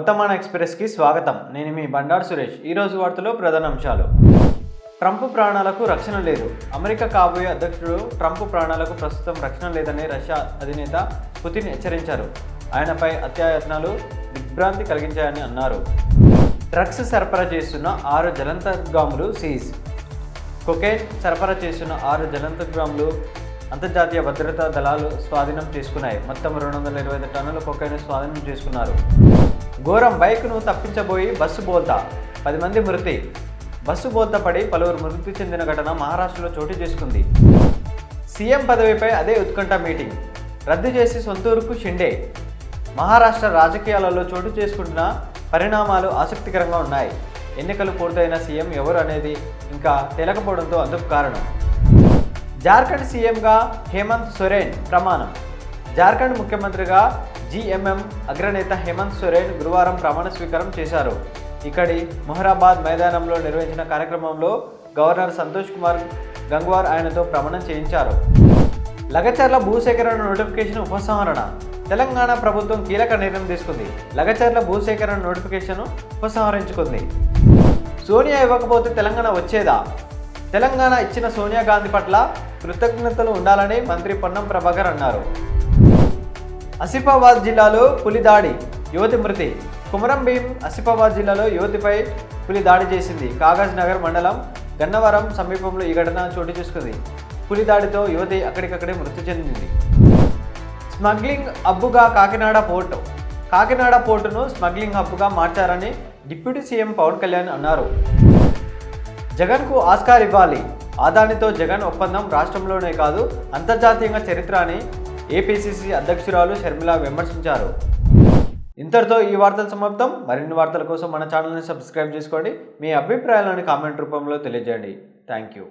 వర్తమాన ఎక్స్ప్రెస్కి స్వాగతం. నేను మీ బండారు సురేష్. ఈరోజు వార్తలో ప్రధాన అంశాలు. ట్రంప్ ప్రాణాలకు రక్షణ లేదు. అమెరికా కాబోయే అధ్యక్షుడు ట్రంప్ ప్రాణాలకు ప్రస్తుతం రక్షణ లేదని రష్యా అధినేత పుతిన్ హెచ్చరించారు. ఆయనపై హత్యాయత్నాలు దిగ్భ్రాంతి కలిగించాయని అన్నారు. డ్రగ్స్ సరఫరా చేస్తున్న 6 జలంతర్గాములు సీజ్. కొకైన్ సరఫరా చేస్తున్న 6 జలంతర్గాములు అంతర్జాతీయ భద్రతా దళాలు స్వాధీనం చేసుకున్నాయి. మొత్తం 225 టన్నుల కొకైన్ స్వాధీనం చేసుకున్నారు. ఘోరం, బైక్ను తప్పించబోయి బస్సు బోల్తా, 10 మంది మృతి. బస్సు బోల్తా పడి పలువురు మృతి చెందిన ఘటన మహారాష్ట్రలో చోటు చేసుకుంది. సీఎం పదవిపై అదే ఉత్కంఠ మీటింగ్ రద్దు చేసి సొంతూరుకు షిండే. మహారాష్ట్ర రాజకీయాలలో చోటు చేసుకుంటున్న పరిణామాలు ఆసక్తికరంగా ఉన్నాయి. ఎన్నికలు పూర్తయిన సీఎం ఎవరు అనేది ఇంకా తేలకపోవడంతో అందుకు కారణం. జార్ఖండ్ సీఎంగా హేమంత్ సోరెన్ ప్రమాణం. జార్ఖండ్ ముఖ్యమంత్రిగా జీఎంఎం అగ్రనేత హేమంత్ సోరెన్ గురువారం ప్రమాణ స్వీకారం చేశారు. ఇక్కడి మొహరాబాద్ మైదానంలో నిర్వహించిన కార్యక్రమంలో గవర్నర్ సంతోష్ కుమార్ గంగ్వార్ ఆయనతో ప్రమాణం చేయించారు. లగచర్ల భూసేకరణ నోటిఫికేషన్ ఉపసంహరణ. తెలంగాణ ప్రభుత్వం కీలక నిర్ణయం తీసుకుంది. లగచర్ల భూసేకరణ నోటిఫికేషన్ ఉపసంహరించుకుంది. సోనియా ఇవ్వకపోతే తెలంగాణ వచ్చేదా? తెలంగాణ ఇచ్చిన సోనియా గాంధీ పట్ల కృతజ్ఞతలు ఉండాలని మంత్రి పొన్నం ప్రభాకర్ అన్నారు. ఆసిఫాబాద్ జిల్లాలో పులి దాడి, యువతి మృతి. కుమరం భీం ఆసిఫాబాద్ జిల్లాలో యువతిపై పులి దాడి చేసింది. కాగజ్ నగర్ మండలం గన్నవరం సమీపంలో ఈ ఘటన చోటు చేసుకుంది. పులి దాడితో యువతి అక్కడికక్కడే మృతి చెందింది. స్మగ్లింగ్ హబ్బుగా కాకినాడ పోర్టు. కాకినాడ పోర్టును స్మగ్లింగ్ హబ్బుగా మార్చారని డిప్యూటీ సీఎం పవన్ కళ్యాణ్ అన్నారు. జగన్కు ఆస్కార్ ఇవ్వాలి. అదానితో జగన్ ఒప్పందం రాష్ట్రంలోనే కాదు అంతర్జాతీయంగా చరిత్ర అని ఏపీసీసీ అధ్యక్షురాలు షర్మిల విమర్శించారు. ఇంతటితో ఈ వార్తలు సమాప్తం. మరిన్ని వార్తల కోసం మన ఛానల్ని సబ్స్క్రైబ్ చేసుకోండి. మీ అభిప్రాయాలను కామెంట్ రూపంలో తెలియజేయండి. Thank you.